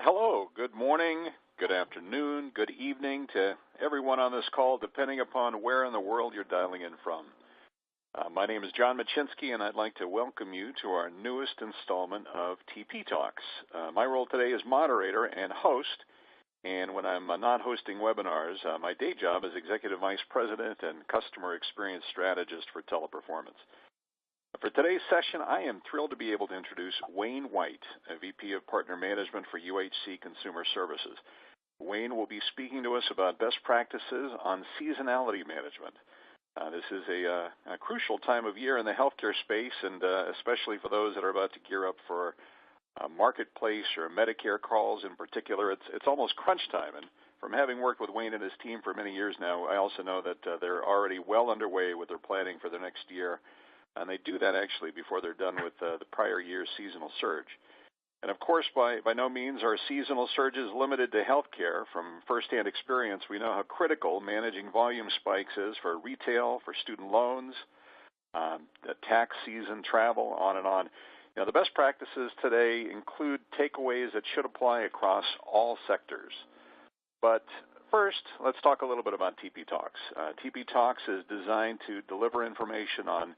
Hello, good morning, good afternoon, good evening to everyone on this call, depending upon where in the world you're dialing in from. My name is John Machinsky, and I'd like to welcome you to our newest installment of TP Talks. My role today is moderator and host, and when I'm not hosting webinars, my day job is Executive Vice President and Customer Experience Strategist for Teleperformance. For today's session, I am thrilled to be able to introduce Wayne White, a VP of Partner Management for UHC Consumer Services. Wayne will be speaking to us about best practices on seasonality management. This is a crucial time of year in the healthcare space, and especially for those that are about to gear up for marketplace or Medicare calls in particular. It's almost crunch time, and from having worked with Wayne and his team for many years now, I also know that they're already well underway with their planning for the next year. And they do that actually before they're done with the prior year's seasonal surge. And of course, by no means are seasonal surges limited to healthcare. From firsthand experience, we know how critical managing volume spikes is for retail, for student loans, the tax season, travel, on and on. You know, the best practices today include takeaways that should apply across all sectors. But first, let's talk a little bit about TP Talks. TP Talks is designed to deliver information on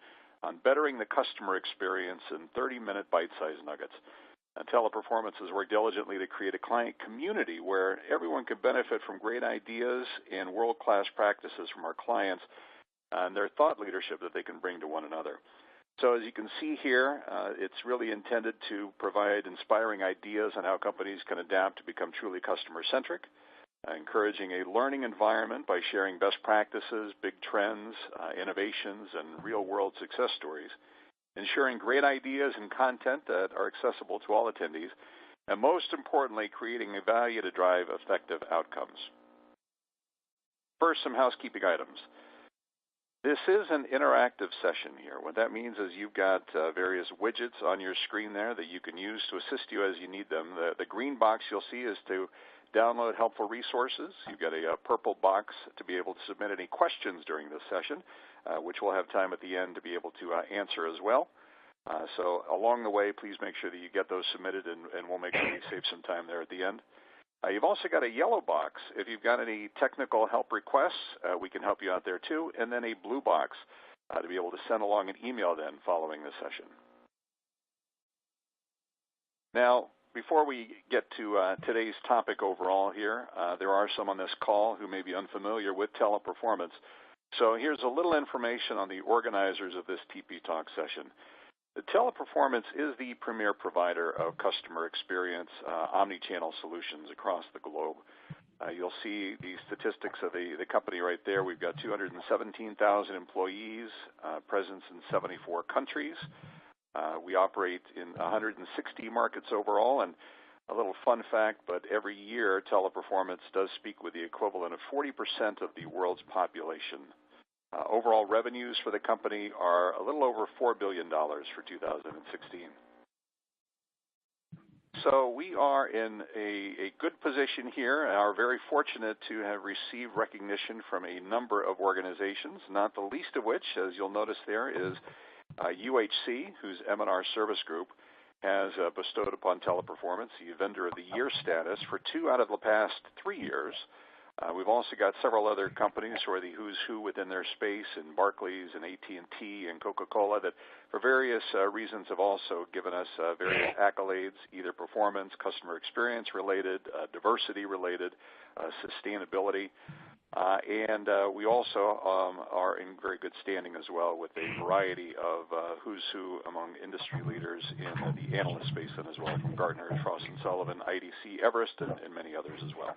bettering the customer experience in 30-minute bite-sized nuggets. Teleperformance has worked diligently to create a client community where everyone can benefit from great ideas and world-class practices from our clients and their thought leadership that they can bring to one another. So as you can see here, it's really intended to provide inspiring ideas on how companies can adapt to become truly customer-centric, encouraging a learning environment by sharing best practices, big trends, innovations, and real-world success stories, ensuring great ideas and content that are accessible to all attendees, and most importantly, creating a value to drive effective outcomes. First, some housekeeping items. This is an interactive session here. What that means is you've got various widgets on your screen there that you can use to assist you as you need them. The green box you'll see is to download helpful resources. You've got a purple box to be able to submit any questions during this session, which we'll have time at the end to be able to answer as well. So along the way, please make sure that you get those submitted, and we'll make sure you save some time there at the end. You've also got a yellow box. If you've got any technical help requests, we can help you out there too, and then a blue box to be able to send along an email then following the session. Now, before we get to today's topic overall here, there are some on this call who may be unfamiliar with Teleperformance. So here's a little information on the organizers of this TP Talk session. The Teleperformance is the premier provider of customer experience omni-channel solutions across the globe. You'll see the statistics of the company right there. We've got 217,000 employees, presence in 74 countries. We operate in 160 markets overall, and a little fun fact, but every year Teleperformance does speak with the equivalent of 40% of the world's population. Overall revenues for the company are a little over $4 billion for 2016. So we are in a good position here and are very fortunate to have received recognition from a number of organizations, not the least of which, as you'll notice there, is UHC, whose M&R Service Group, has bestowed upon Teleperformance the Vendor of the Year status for 2 out of the past 3 years. We've also got several other companies who are the who's who within their space, and Barclays and AT&T and Coca-Cola, that for various reasons have also given us various accolades, either performance, customer experience related, diversity related, sustainability. And we also are in very good standing as well with a variety of who's who among industry leaders in the analyst space and as well, from Gartner, Frost & Sullivan, IDC, Everest, and many others as well.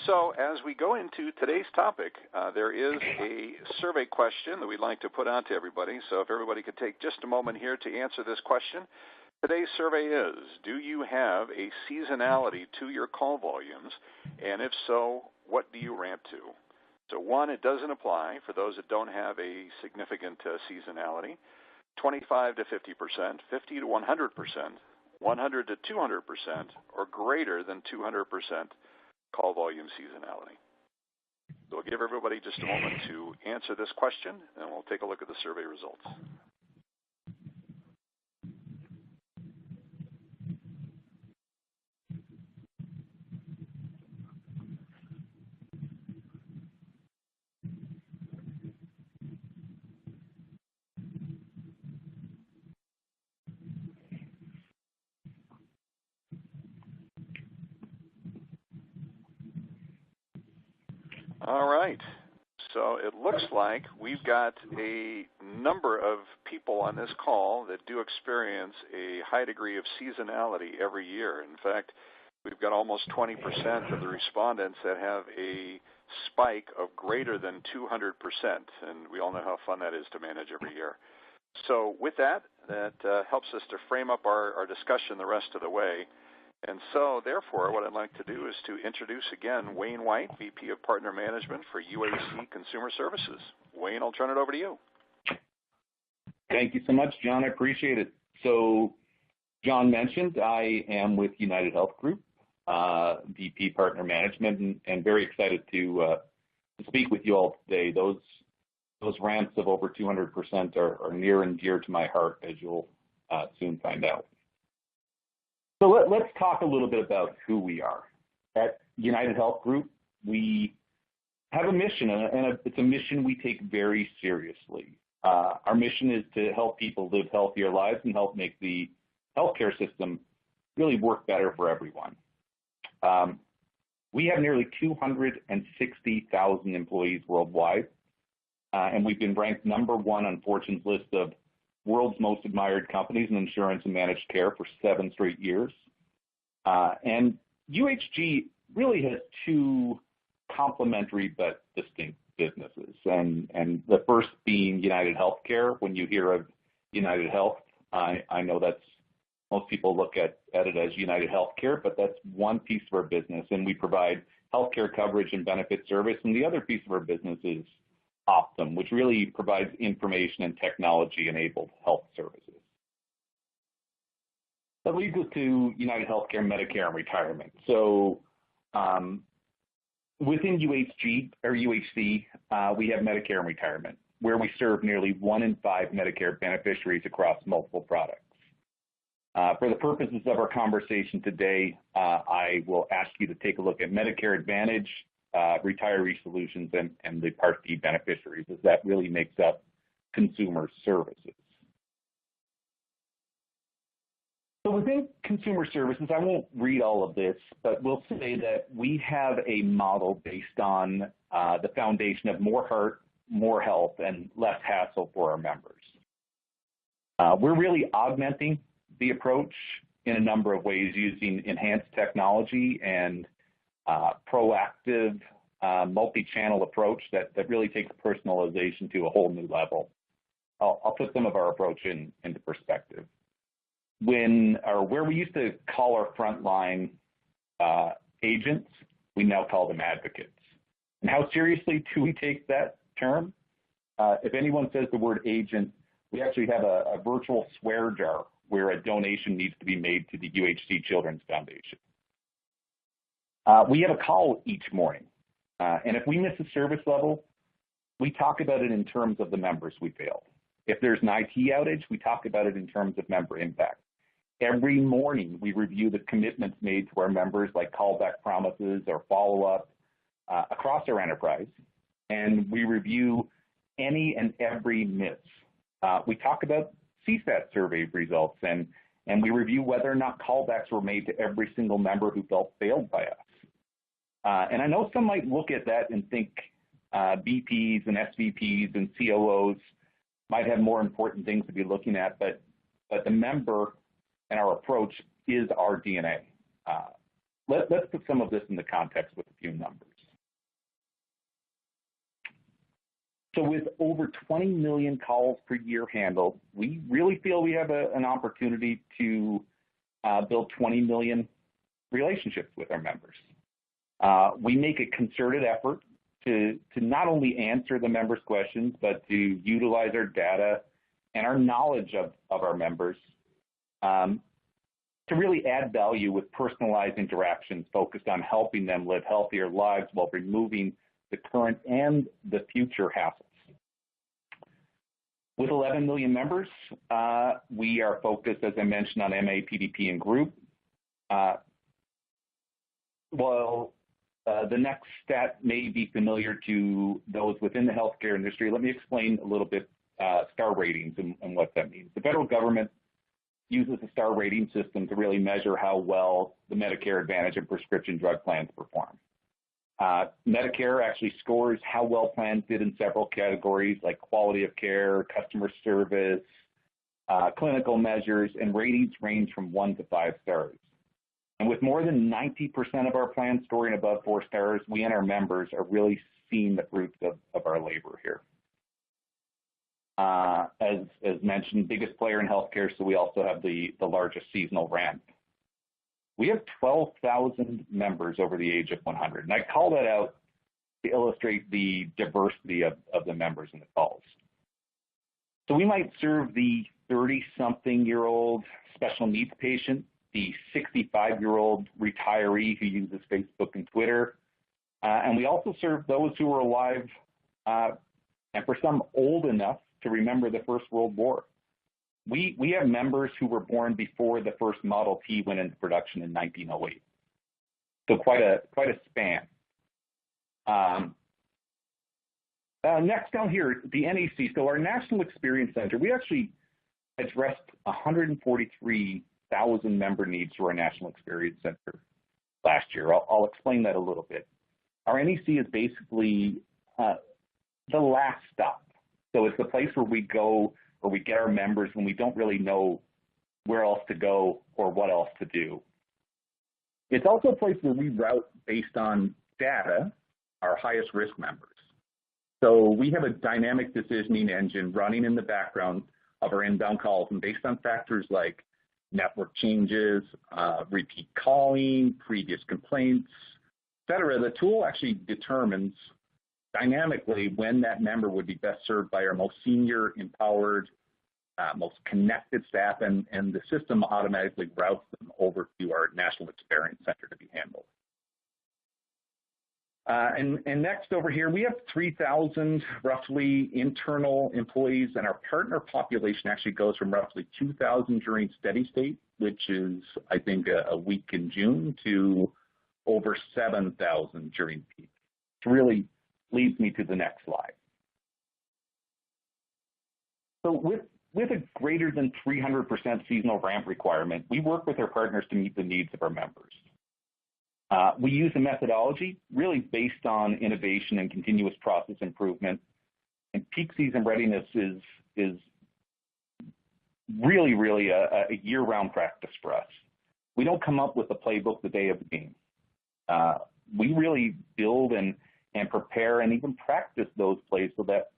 So as we go into today's topic, there is a survey question that we'd like to put out to everybody. So if everybody could take just a moment here to answer this question. Today's survey is, do you have a seasonality to your call volumes? And if so, what do you rant to? So 1, it doesn't apply for those that don't have a significant seasonality. 25 to 50%, 50 to 100%, 100 to 200%, or greater than 200% call volume seasonality. So we'll give everybody just a moment to answer this question, and we'll take a look at the survey results. All right. So it looks like we've got a number of people on this call that do experience a high degree of seasonality every year. In fact, we've got almost 20% of the respondents that have a spike of greater than 200%, and we all know how fun that is to manage every year. So with that helps us to frame up our discussion the rest of the way. And so, therefore, what I'd like to do is to introduce again Wayne White, VP of Partner Management for UHC Consumer Services. Wayne, I'll turn it over to you. Thank you so much, John. I appreciate it. So, John mentioned I am with UnitedHealth Group, VP Partner Management, and very excited to speak with you all today. Those ramps of over 200% are near and dear to my heart, as you'll soon find out. So let's talk a little bit about who we are. At UnitedHealth Group, we have a mission, and it's a mission we take very seriously. Our mission is to help people live healthier lives and help make the healthcare system really work better for everyone. We have nearly 260,000 employees worldwide, and we've been ranked #1 on Fortune's list of world's most admired companies in insurance and managed care for 7 straight years. And UHG really has 2 complementary but distinct businesses. And the first being UnitedHealthcare. When you hear of UnitedHealth, I know that's most people look at it as UnitedHealthcare, but that's one piece of our business, and we provide healthcare coverage and benefit service. And the other piece of our business is Optum, which really provides information and technology-enabled health services. That leads us to UnitedHealthcare, Medicare and Retirement. So within UHC, we have Medicare and Retirement, where we serve nearly 1 in 5 Medicare beneficiaries across multiple products. For the purposes of our conversation today, I will ask you to take a look at Medicare Advantage, retiree solutions, and the Part D beneficiaries, as that really makes up consumer services. So within consumer services, I won't read all of this, but we'll say that we have a model based on the foundation of more heart, more health, and less hassle for our members. We're really augmenting the approach in a number of ways using enhanced technology and proactive multi-channel approach that really takes personalization to a whole new level. I'll put some of our approach into perspective. Where we used to call our frontline agents, we now call them advocates. And how seriously do we take that term? If anyone says the word agent, we actually have a virtual swear jar where a donation needs to be made to the UHC Children's Foundation. We have a call each morning, and if we miss a service level, we talk about it in terms of the members we failed. If there's an IT outage, we talk about it in terms of member impact. Every morning, we review the commitments made to our members, like callback promises or follow-up across our enterprise, and we review any and every miss. We talk about CSAT survey results, and we review whether or not callbacks were made to every single member who felt failed by us. And I know some might look at that and think VPs and SVPs and COOs might have more important things to be looking at, but the member and our approach is our DNA. Let's put some of this into context with a few numbers. So with over 20 million calls per year handled, we really feel we have an opportunity to build 20 million relationships with our members. We make a concerted effort to not only answer the members' questions, but to utilize our data and our knowledge of our members to really add value with personalized interactions focused on helping them live healthier lives while removing the current and the future hassles. With 11 million members, we are focused, as I mentioned, on MA, PDP, and group. The next stat may be familiar to those within the healthcare industry. Let me explain a little bit star ratings and what that means. The federal government uses a star rating system to really measure how well the Medicare Advantage and prescription drug plans perform. Medicare actually scores how well plans did in several categories like quality of care, customer service, clinical measures, and ratings range from 1 to 5 stars. And with more than 90% of our plans scoring above 4 stars, we and our members are really seeing the fruits of our labor here. As mentioned, biggest player in healthcare, so we also have the largest seasonal ramp. We have 12,000 members over the age of 100, and I call that out to illustrate the diversity of the members in the calls. So we might serve the 30-something-year-old special needs patient, the 65-year-old retiree who uses Facebook and Twitter, and we also serve those who are alive and for some old enough to remember the First World War. We have members who were born before the first Model T went into production in 1908. So quite a span. Next down here, the NEC. So our National Experience Center, we actually addressed 143,000 member needs through our National Experience Center last year. I'll explain that a little bit. Our NEC is basically the last stop. So it's the place where we go, where we get our members when we don't really know where else to go or what else to do. It's also a place where we route based on data our highest risk members. So we have a dynamic decisioning engine running in the background of our inbound calls, and based on factors like network changes, repeat calling, previous complaints, et cetera, the tool actually determines dynamically when that member would be best served by our most senior, empowered, most connected staff, and the system automatically routes them over to our National Experience Center to be handled. And next over here, we have 3,000 roughly internal employees, and our partner population actually goes from roughly 2,000 during steady state, which is, I think, a week in June, to over 7,000 during peak. It really leads me to the next slide. So with a greater than 300% seasonal ramp requirement, we work with our partners to meet the needs of our members. We use a methodology really based on innovation and continuous process improvement. And peak season readiness is really a year-round practice for us. We don't come up with a playbook the day of the game. We really build and prepare and even practice those plays so that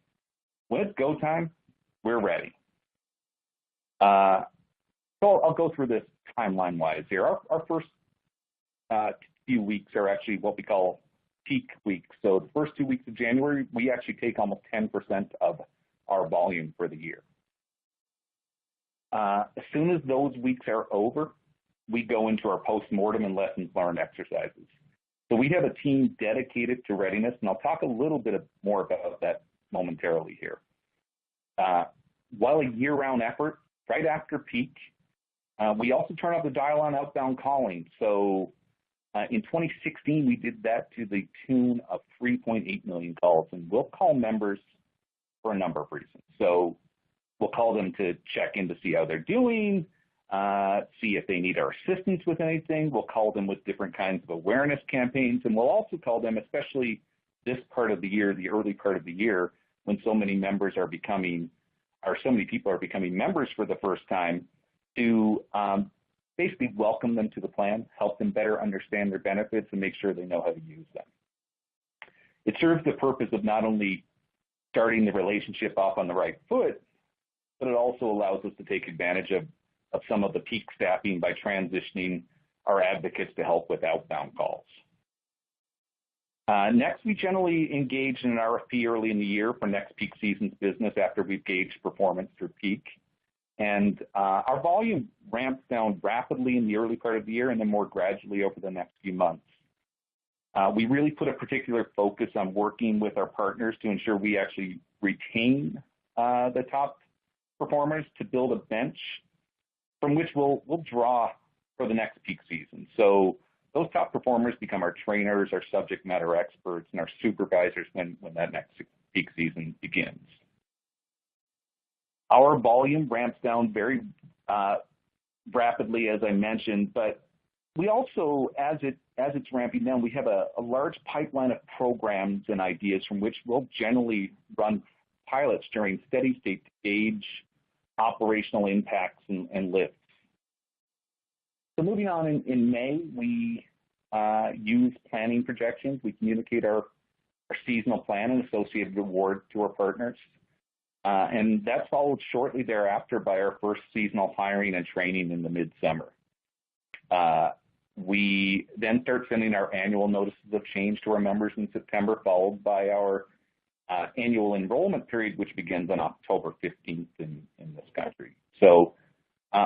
when it's go time, we're ready. So I'll go through this timeline-wise here. Our first few weeks are actually what we call peak weeks. So the first 2 weeks of January, we actually take almost 10% of our volume for the year. As soon as those weeks are over, we go into our post-mortem and lessons learned exercises. So we have a team dedicated to readiness, and I'll talk a little bit more about that momentarily here. While a year-round effort, right after peak, we also turn up the dial on outbound calling. So in 2016, we did that to the tune of 3.8 million calls, and we'll call members for a number of reasons. So we'll call them to check in to see how they're doing, see if they need our assistance with anything. We'll call them with different kinds of awareness campaigns, and we'll also call them, especially this part of the year, the early part of the year, when so many members are becoming, or so many people are becoming members for the first time, to basically welcome them to the plan, help them better understand their benefits, and make sure they know how to use them. It serves the purpose of not only starting the relationship off on the right foot, but it also allows us to take advantage of some of the peak staffing by transitioning our advocates to help with outbound calls. Next, we generally engage in an RFP early in the year for next peak season's business after we've gauged performance through peak. And our volume ramps down rapidly in the early part of the year and then more gradually over the next few months. We really put a particular focus on working with our partners to ensure we actually retain the top performers to build a bench from which we'll draw for the next peak season. So those top performers become our trainers, our subject matter experts, and our supervisors when that next peak season begins. Our volume ramps down very rapidly, as I mentioned, but We also, as it's ramping down, we have a large pipeline of programs and ideas from which we'll generally run pilots during steady state to gauge operational impacts and lifts. So moving on, in May, we use planning projections. We communicate our seasonal plan and associated reward to our partners. And that's followed shortly thereafter by our first seasonal hiring and training in the midsummer. We then start sending our annual notices of change to our members in September, followed by our annual enrollment period, which begins on October 15th in this country. So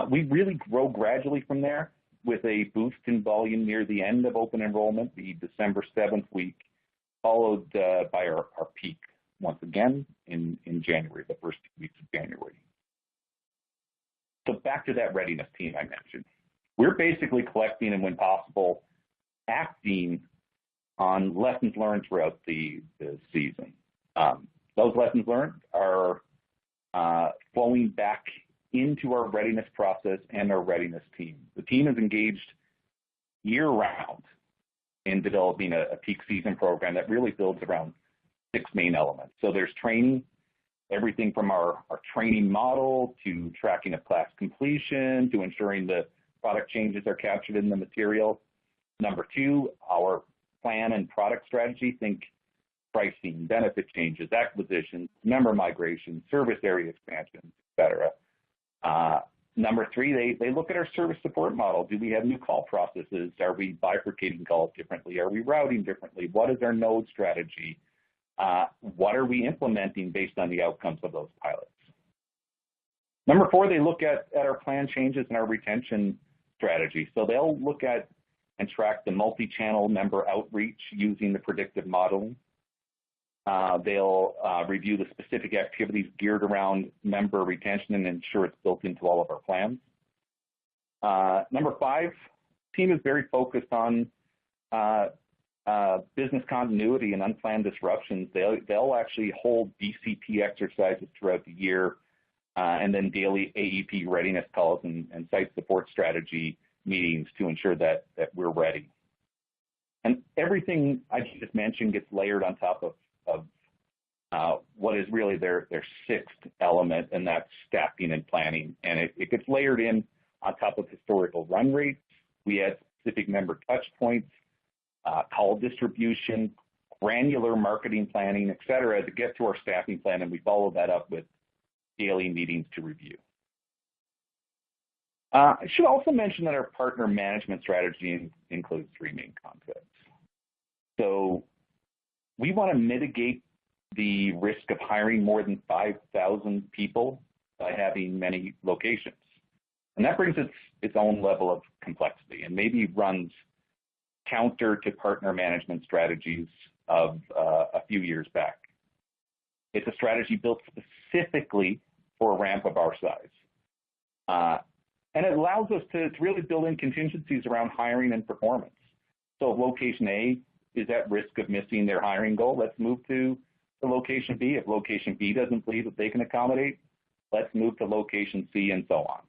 we really grow gradually from there with a boost in volume near the end of open enrollment, the December 7th week, followed by our peak once again in January, the first 2 weeks of January. So back to that readiness team I mentioned. We're basically collecting and, when possible, acting on lessons learned throughout the season. Those lessons learned are flowing back into our readiness process and our readiness team. The team is engaged year-round in developing a peak season program that really builds around 6 main elements. So there's training, everything from our training model to tracking of class completion to ensuring the product changes are captured in the material. Number 2, our plan and product strategy. Think pricing, benefit changes, acquisitions, member migration, service area expansions, etc. Number 3, they look at our service support model. Do we have new call processes? Are we bifurcating calls differently? Are we routing differently? What is our node strategy? What are we implementing based on the outcomes of those pilots? Number 4, they look at our plan changes and our retention strategy. So they'll look at and track the multi-channel member outreach using the predictive modeling. They'll review the specific activities geared around member retention and ensure it's built into all of our plans. Number 5, team is very focused on business continuity and unplanned disruptions. They'll actually hold BCP exercises throughout the year and then daily AEP readiness calls and site support strategy meetings to ensure that we're ready. And everything I just mentioned gets layered on top of what is really their 6th element, and that's staffing and planning. And it gets layered in on top of historical run rates. We add specific member touch points, call distribution, granular marketing planning, et cetera, to get to our staffing plan, and we follow that up with daily meetings to review. I should also mention that our partner management strategy includes 3 main concepts. So we want to mitigate the risk of hiring more than 5,000 people by having many locations. And that brings its own level of complexity and maybe runs counter to partner management strategies of a few years back. It's a strategy built specifically for a ramp of our size. And it allows us to really build in contingencies around hiring and performance. So if location A is at risk of missing their hiring goal, let's move to the location B. If location B doesn't believe that they can accommodate, let's move to location C, and so on.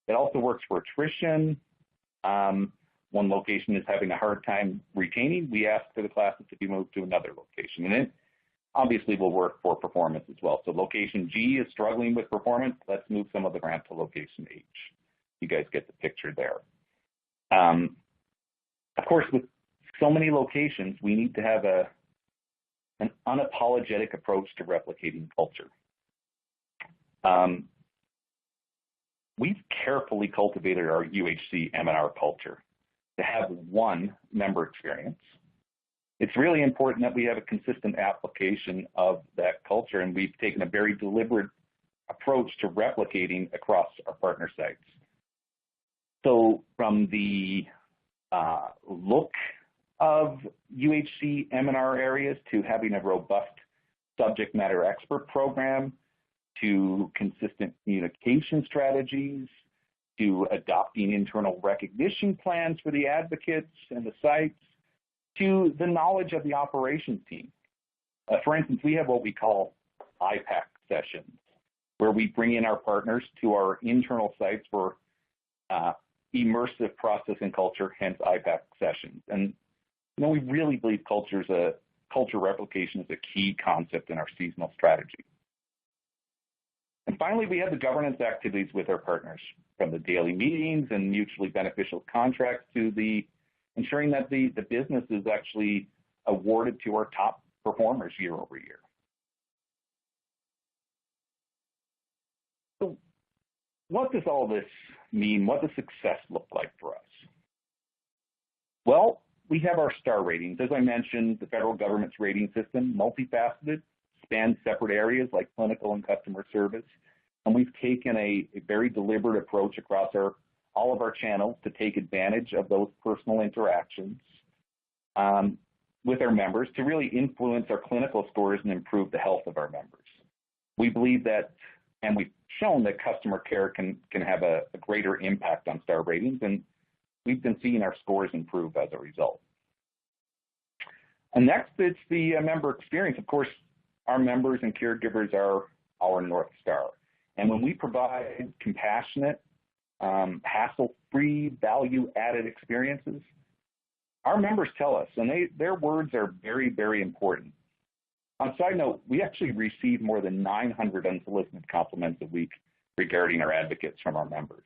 It also works for attrition. One location is having a hard time retaining, we ask for the classes to be moved to another location. And it obviously will work for performance as well. So location G is struggling with performance, let's move some of the grant to location H. You guys get the picture there. Of course, with so many locations, we need to have an unapologetic approach to replicating culture. We've carefully cultivated our UHC M&R culture to have one member experience. It's really important that we have a consistent application of that culture, and we've taken a very deliberate approach to replicating across our partner sites. So from the look of UHC M&R areas to having a robust subject matter expert program, to consistent communication strategies, to adopting internal recognition plans for the advocates and the sites, to the knowledge of the operations team. For instance, we have what we call IPAC sessions, where we bring in our partners to our internal sites for immersive process and culture, hence IPAC sessions. And we really believe culture replication is a key concept in our seasonal strategy. And finally, we have the governance activities with our partners, from the daily meetings and mutually beneficial contracts to the ensuring that the business is actually awarded to our top performers year over year. So what does all this mean? What does success look like for us? Well, we have our star ratings. As I mentioned, the federal government's rating system, multifaceted, spans separate areas like clinical and customer service. And we've taken a very deliberate approach across all of our channels to take advantage of those personal interactions with our members to really influence our clinical scores and improve the health of our members. We believe that, and we've shown that customer care can have a greater impact on star ratings, and we've been seeing our scores improve as a result. And next, it's the member experience. Of course, our members and caregivers are our North Star. And when we provide compassionate, hassle-free, value-added experiences, our members tell us, and their words are very, very important. On a side note, we actually receive more than 900 unsolicited compliments a week regarding our advocates from our members.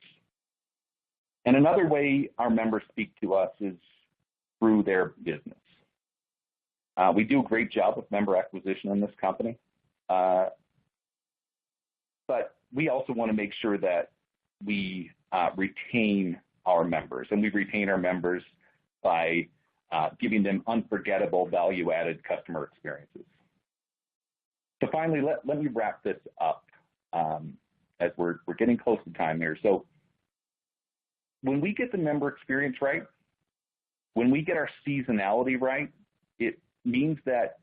And another way our members speak to us is through their business. We do a great job of member acquisition in this company, but we also want to make sure that we retain our members, and we retain our members by giving them unforgettable value-added customer experiences. So finally, let me wrap this up as we're getting close to time here. So when we get the member experience right, when we get our seasonality right, it means that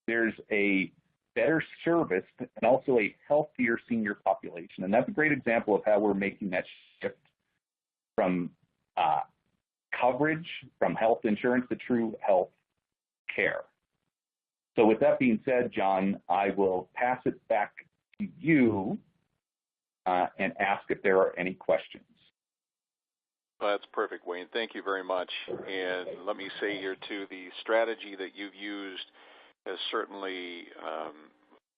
there's a better service and also a healthier senior population. And that's a great example of how we're making that shift from coverage, from health insurance to true health care. So with that being said, John, I will pass it back to you and ask if there are any questions. Well, that's perfect, Wayne. Thank you very much. And let me say here, too, the strategy that you've used has certainly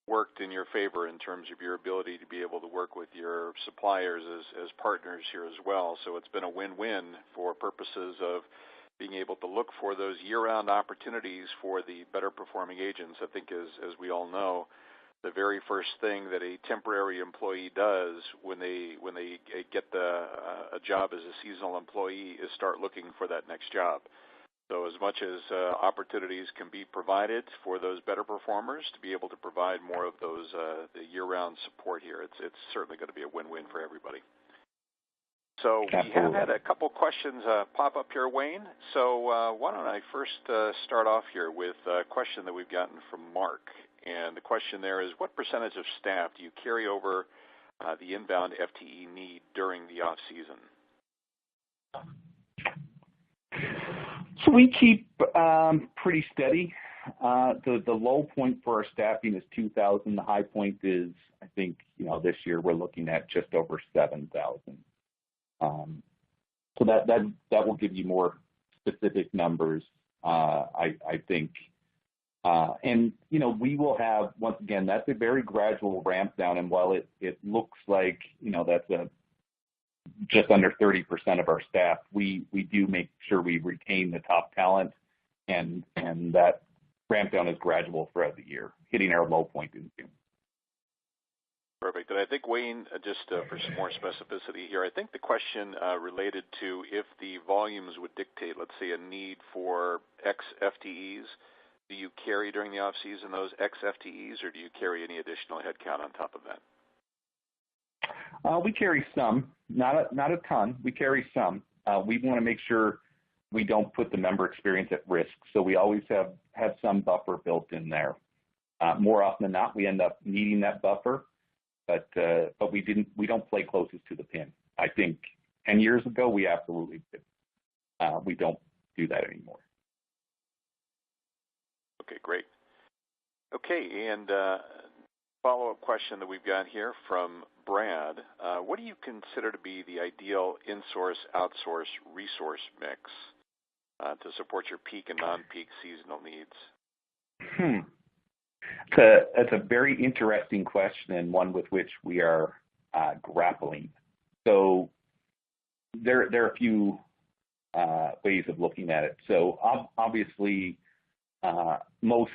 worked in your favor in terms of your ability to be able to work with your suppliers as partners here as well. So it's been a win-win for purposes of being able to look for those year-round opportunities for the better performing agents. I think as we all know, the very first thing that a temporary employee does when they get a job as a seasonal employee is start looking for that next job. So as much as opportunities can be provided for those better performers to be able to provide more of those the year-round support here, it's certainly going to be a win-win for everybody. So we have had a couple questions pop up here, Wayne. So why don't I first start off here with a question that we've gotten from Mark. And the question there is, what percentage of staff do you carry over the inbound FTE need during the off-season? So we keep pretty steady. The low point for our staffing is 2,000. The high point is, I think, this year we're looking at just over 7,000. So that will give you more specific numbers, I think. And, we will have, once again, that's a very gradual ramp down. And while it looks like, that's just under 30% of our staff, we do make sure we retain the top talent, and that ramp down is gradual throughout the year, hitting our low point in June. Perfect. And I think, Wayne, just for some more specificity here, I think the question related to if the volumes would dictate, let's say, a need for X FTEs, do you carry during the off-season those X FTEs, or do you carry any additional headcount on top of that? We carry some, not a ton. We carry some. We want to make sure we don't put the member experience at risk, so we always have some buffer built in there. More often than not, we end up needing that buffer, but we don't play closest to the pin. I think 10 years ago we absolutely did. We don't do that anymore. Okay, great. Okay, and follow-up question that we've got here from Brad. What do you consider to be the ideal in-source-outsource resource mix to support your peak and non-peak seasonal needs? That's a very interesting question and one with which we are grappling. So there are a few ways of looking at it. So obviously, most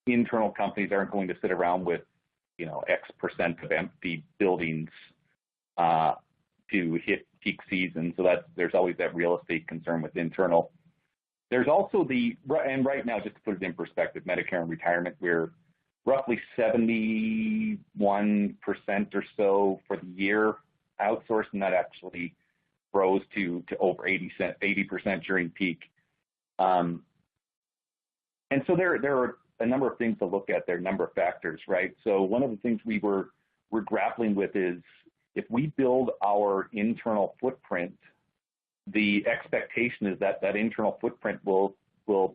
internal companies aren't going to sit around with X percent of empty buildings to hit peak season. So there's always that real estate concern with internal. There's also and right now, just to put it in perspective, Medicare and Retirement, we're roughly 71% or so for the year outsourced, and that actually grows to over 80% during peak. And so there are a number of things to look at there, a number of factors, right? So one of the things we're grappling with is if we build our internal footprint, the expectation is that internal footprint will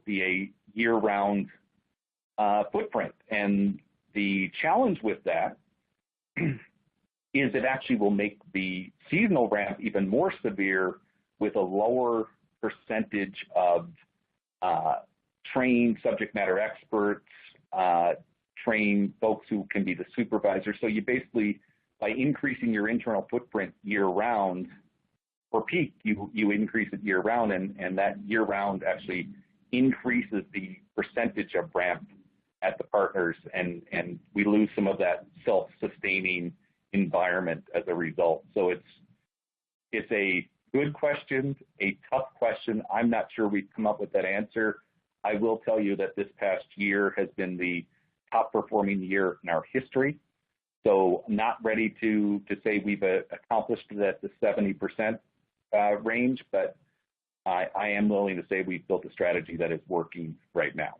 be a year-round footprint. And the challenge with that is it actually will make the seasonal ramp even more severe with a lower percentage of trained subject matter experts, trained folks who can be the supervisors. So you basically, by increasing your internal footprint year-round, for peak, you increase it year-round, and that year-round actually increases the percentage of ramp at the partners, and we lose some of that self-sustaining environment as a result. So it's a good question, a tough question. I'm not sure we've come up with that answer. I will tell you that this past year has been the top performing year in our history. So not ready to say we've accomplished it at the 70% range, but I am willing to say we've built a strategy that is working right now.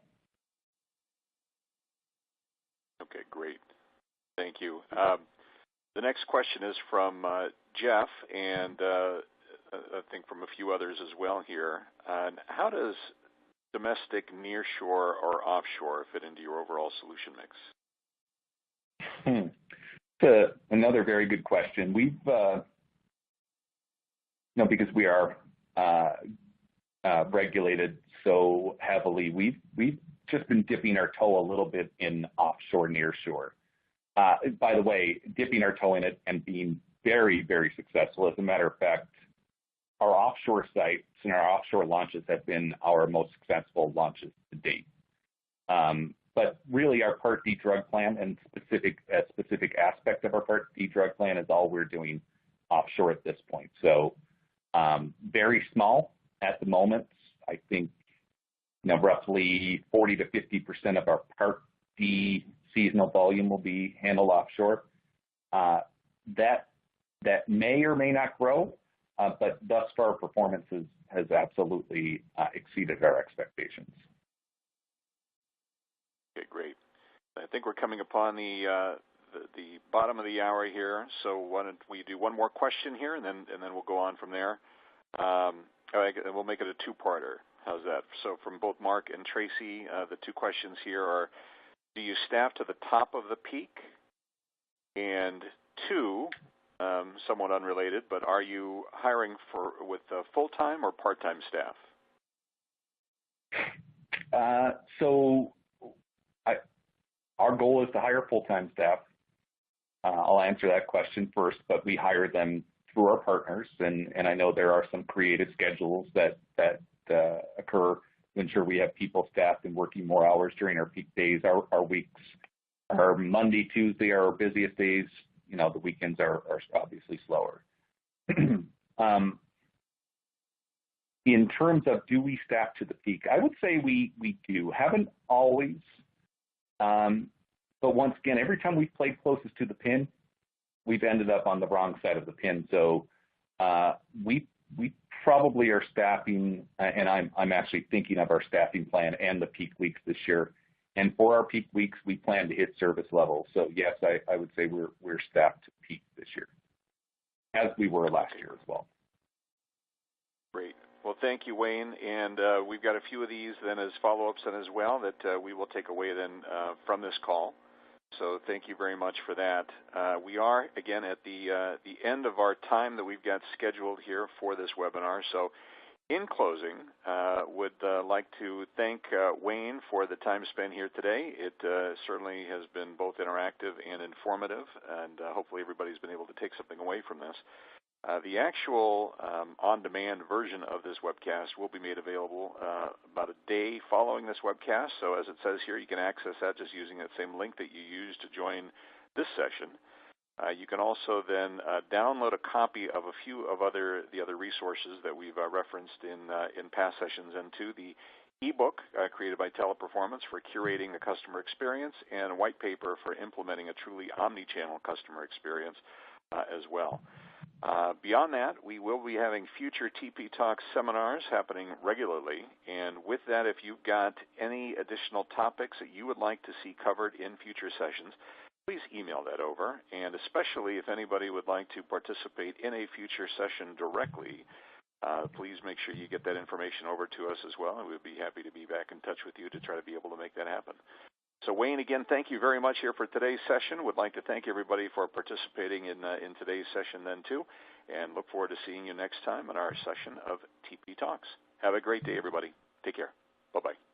Okay, great. Thank you. The next question is from Jeff, and I think from a few others as well here. How does domestic nearshore or offshore fit into your overall solution mix? It's another very good question. We've, because we are regulated so heavily, we've just been dipping our toe a little bit in offshore, nearshore. By the way, dipping our toe in it and being very, very successful. As a matter of fact, our offshore sites and our offshore launches have been our most successful launches to date. But really, our Part D drug plan and a specific aspect of our Part D drug plan is all we're doing offshore at this point. So very small at the moment. I think roughly 40 to 50% of our Part D seasonal volume will be handled offshore. That may or may not grow, but thus far performance has absolutely exceeded our expectations. Okay, great. I think we're coming upon the bottom of the hour here, so why don't we do one more question here, and then we'll go on from there. We'll make it a two-parter. How's that? So from both Mark and Tracy, the two questions here are: do you staff to the top of the peak? And two, somewhat unrelated, but are you hiring with full-time or part-time staff? Our goal is to hire full-time staff. I'll answer that question first, but we hire them through our partners, and I know there are some creative schedules that occur to ensure we have people staffed and working more hours during our peak days. Our weeks are Monday, Tuesday are our busiest days. The weekends are obviously slower. In terms of do we staff to the peak, I would say we do. Haven't always, but once again, every time we've played closest to the pin, we've ended up on the wrong side of the pin. So we probably are staffing, and I'm actually thinking of our staffing plan and the peak weeks this year. And for our peak weeks, we plan to hit service levels. So yes, I would say we're staffed to peak this year, as we were last year as well. Great. Well, thank you, Wayne. And we've got a few of these then as follow-ups then as well that we will take away then from this call. So thank you very much for that. We are, again, at the end of our time that we've got scheduled here for this webinar. So in closing, would like to thank Wayne for the time spent here today. It certainly has been both interactive and informative, and hopefully everybody's been able to take something away from this. The actual on-demand version of this webcast will be made available about a day following this webcast. So as it says here, you can access that just using that same link that you used to join this session. You can also then download a copy of a few of the other resources that we've referenced in past sessions, and to the ebook created by Teleperformance for curating the customer experience, and a white paper for implementing a truly omni-channel customer experience as well. Beyond that, we will be having future TP Talks seminars happening regularly, and with that, if you've got any additional topics that you would like to see covered in future sessions, please email that over, and especially if anybody would like to participate in a future session directly, please make sure you get that information over to us as well, and we'd be happy to be back in touch with you to try to be able to make that happen. So Wayne, again, thank you very much here for today's session. Would like to thank everybody for participating in today's session then too, and look forward to seeing you next time on our session of TP Talks. Have a great day, everybody. Take care. Bye-bye.